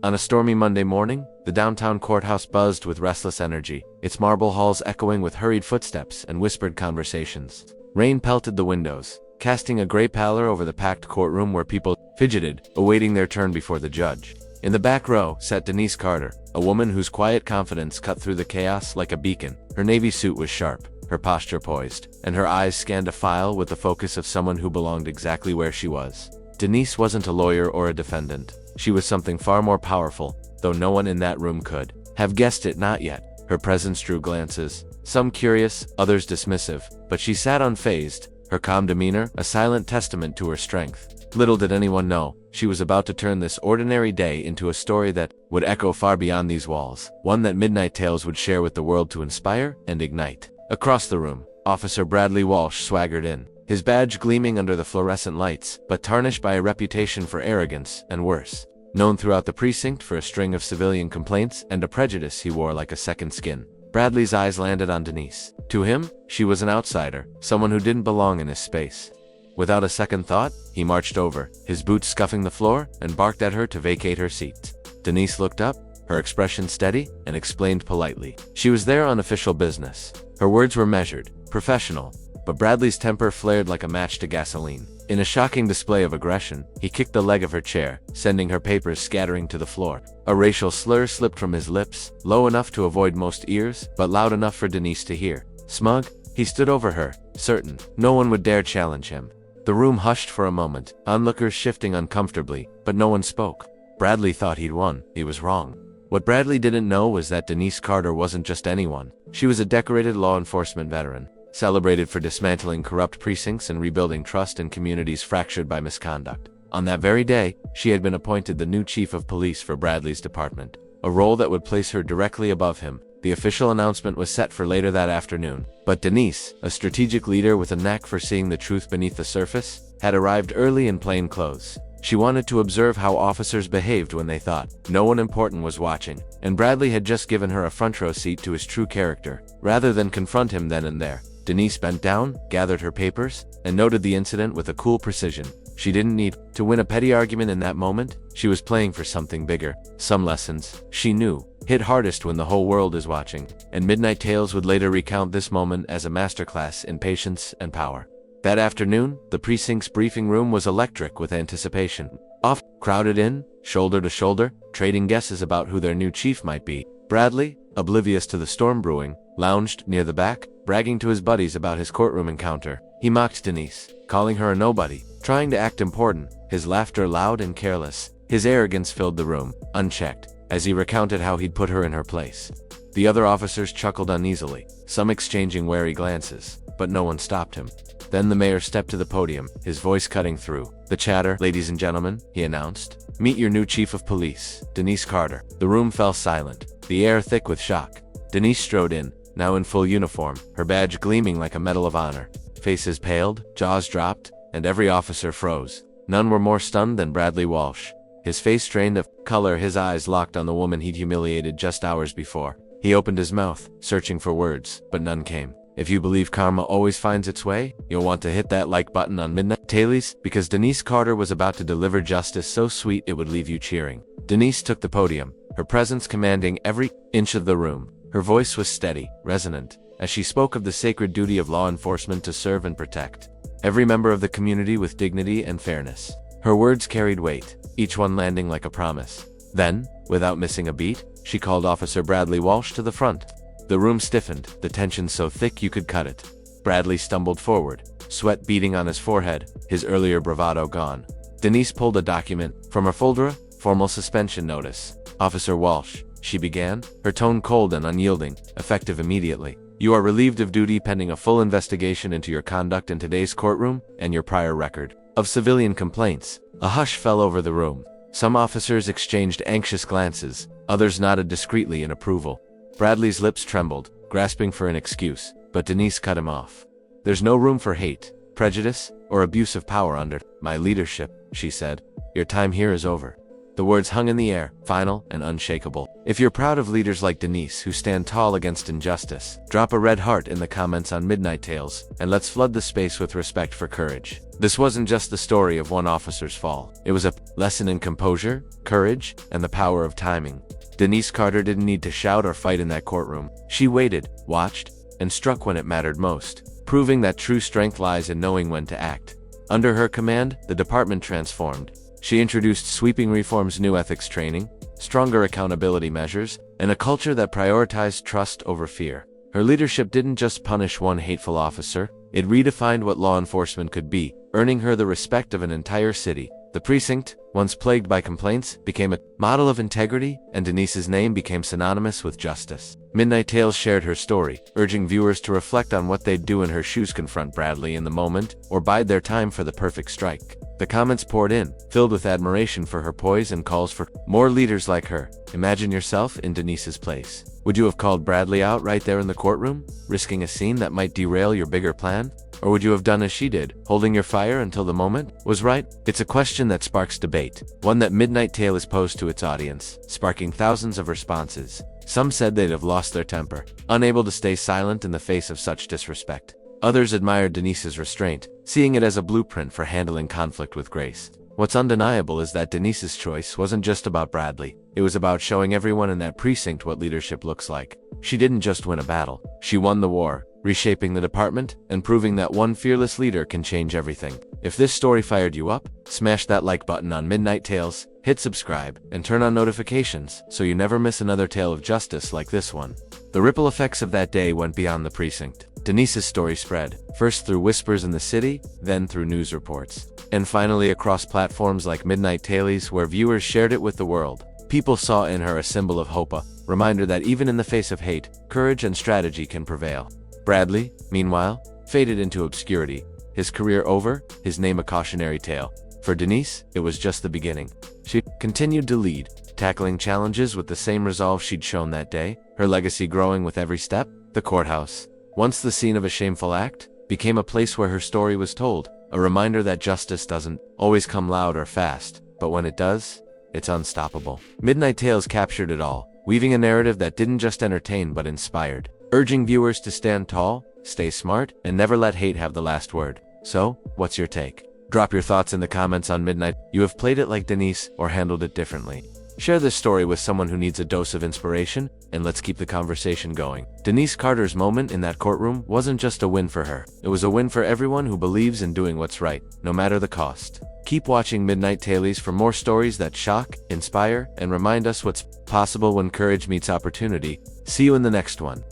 On a stormy Monday morning, the downtown courthouse buzzed with restless energy, its marble halls echoing with hurried footsteps and whispered conversations. Rain pelted the windows, casting a gray pallor over the packed courtroom where people fidgeted, awaiting their turn before the judge. In the back row sat Denise Carter, a woman whose quiet confidence cut through the chaos like a beacon. Her navy suit was sharp, her posture poised, and her eyes scanned a file with the focus of someone who belonged exactly where she was. Denise wasn't a lawyer or a defendant. She was something far more powerful, though no one in that room could have guessed it. Not yet. Her presence drew glances, some curious, others dismissive, but she sat unfazed, her calm demeanor a silent testament to her strength. Little did anyone know, she was about to turn this ordinary day into a story that would echo far beyond these walls, one that MidnightTales would share with the world to inspire and ignite. Across the room, Officer Bradley Walsh swaggered in, his badge gleaming under the fluorescent lights, but tarnished by a reputation for arrogance and worse. Known throughout the precinct for a string of civilian complaints and a prejudice he wore like a second skin, Bradley's eyes landed on Denise. To him, she was an outsider, someone who didn't belong in his space. Without a second thought, he marched over, his boots scuffing the floor, and barked at her to vacate her seat. Denise looked up, her expression steady, and explained politely. She was there on official business. Her words were measured, professional, but Bradley's temper flared like a match to gasoline. In a shocking display of aggression, he kicked the leg of her chair, sending her papers scattering to the floor. A racial slur slipped from his lips, low enough to avoid most ears, but loud enough for Denise to hear. Smug, he stood over her, certain no one would dare challenge him. The room hushed for a moment, onlookers shifting uncomfortably, but no one spoke. Bradley thought he'd won. He was wrong. What Bradley didn't know was that Denise Carter wasn't just anyone. She was a decorated law enforcement veteran, celebrated for dismantling corrupt precincts and rebuilding trust in communities fractured by misconduct. On that very day, she had been appointed the new chief of police for Bradley's department, a role that would place her directly above him. The official announcement was set for later that afternoon, but Denise, a strategic leader with a knack for seeing the truth beneath the surface, had arrived early in plain clothes. She wanted to observe how officers behaved when they thought no one important was watching, and Bradley had just given her a front row seat to his true character. Rather than confront him then and there, Denise bent down, gathered her papers, and noted the incident with a cool precision. She didn't need to win a petty argument in that moment. She was playing for something bigger. Some lessons, she knew, hit hardest when the whole world is watching, and MidnightTales would later recount this moment as a masterclass in patience and power. That afternoon, the precinct's briefing room was electric with anticipation. Off crowded in, shoulder to shoulder, trading guesses about who their new chief might be. Bradley, oblivious to the storm brewing, lounged near the back, bragging to his buddies about his courtroom encounter. He mocked Denise, calling her a nobody, trying to act important, his laughter loud and careless. His arrogance filled the room, unchecked, as he recounted how he'd put her in her place. The other officers chuckled uneasily, some exchanging wary glances, but no one stopped him. Then the mayor stepped to the podium, his voice cutting through the chatter. "Ladies and gentlemen," he announced, "meet your new chief of police, Denise Carter." The room fell silent, the air thick with shock. Denise strode in, now in full uniform, her badge gleaming like a medal of honor. Faces paled, jaws dropped, and every officer froze. None were more stunned than Bradley Walsh. His face drained of color, his eyes locked on the woman he'd humiliated just hours before. He opened his mouth, searching for words, but none came. If you believe karma always finds its way, you'll want to hit that like button on MidnightTales, because Denise Carter was about to deliver justice so sweet it would leave you cheering. Denise took the podium, her presence commanding every inch of the room. Her voice was steady, resonant, as she spoke of the sacred duty of law enforcement to serve and protect every member of the community with dignity and fairness. Her words carried weight, each one landing like a promise. Then, without missing a beat, she called Officer Bradley Walsh to the front. The room stiffened, the tension so thick you could cut it. Bradley stumbled forward, sweat beading on his forehead, his earlier bravado gone. Denise pulled a document from her folder, formal suspension notice. "Officer Walsh," she began, her tone cold and unyielding, effective immediately. "You are relieved of duty pending a full investigation into your conduct in today's courtroom and your prior record of civilian complaints." A hush fell over the room. Some officers exchanged anxious glances, others nodded discreetly in approval. Bradley's lips trembled, grasping for an excuse, but Denise cut him off. "There's no room for hate, prejudice, or abuse of power under my leadership," she said. "Your time here is over." The words hung in the air, final and unshakable. If you're proud of leaders like Denise who stand tall against injustice, drop a red heart in the comments on MidnightTales, and let's flood the space with respect for courage. This wasn't just the story of one officer's fall. It was a lesson in composure, courage, and the power of timing. Denise Carter didn't need to shout or fight in that courtroom. She waited, watched, and struck when it mattered most, proving that true strength lies in knowing when to act. Under her command, the department transformed. She introduced sweeping reforms, new ethics training, stronger accountability measures, and a culture that prioritized trust over fear. Her leadership didn't just punish one hateful officer, it redefined what law enforcement could be, earning her the respect of an entire city. The precinct, once plagued by complaints, became a model of integrity, and Denise's name became synonymous with justice. MidnightTales shared her story, urging viewers to reflect on what they'd do in her shoes, confront Bradley in the moment, or bide their time for the perfect strike. The comments poured in, filled with admiration for her poise and calls for more leaders like her. Imagine yourself in Denise's place. Would you have called Bradley out right there in the courtroom, risking a scene that might derail your bigger plan? Or would you have done as she did, holding your fire until the moment was right? It's a question that sparks debate, one that MidnightTales posed to its audience, sparking thousands of responses. Some said they'd have lost their temper, unable to stay silent in the face of such disrespect. Others admired Denise's restraint, seeing it as a blueprint for handling conflict with grace. What's undeniable is that Denise's choice wasn't just about Bradley. It was about showing everyone in that precinct what leadership looks like. She didn't just win a battle. She won the war, reshaping the department and proving that one fearless leader can change everything. If this story fired you up, smash that like button on MidnightTales, hit subscribe, and turn on notifications so you never miss another tale of justice like this one. The ripple effects of that day went beyond the precinct. Denise's story spread, first through whispers in the city, then through news reports, and finally across platforms like MidnightTales, where viewers shared it with the world. People saw in her a symbol of hope, a reminder that even in the face of hate, courage and strategy can prevail. Bradley, meanwhile, faded into obscurity, his career over, his name a cautionary tale. For Denise, it was just the beginning. She continued to lead, tackling challenges with the same resolve she'd shown that day, her legacy growing with every step. The courthouse, once the scene of a shameful act, became a place where her story was told, a reminder that justice doesn't always come loud or fast, but when it does, it's unstoppable. MidnightTales captured it all, weaving a narrative that didn't just entertain but inspired, urging viewers to stand tall, stay smart, and never let hate have the last word. So, what's your take? Drop your thoughts in the comments on Midnight. You have played it like Denise or handled it differently. Share this story with someone who needs a dose of inspiration, and let's keep the conversation going. Denise Carter's moment in that courtroom wasn't just a win for her. It was a win for everyone who believes in doing what's right, no matter the cost. Keep watching MidnightTales for more stories that shock, inspire, and remind us what's possible when courage meets opportunity. See you in the next one.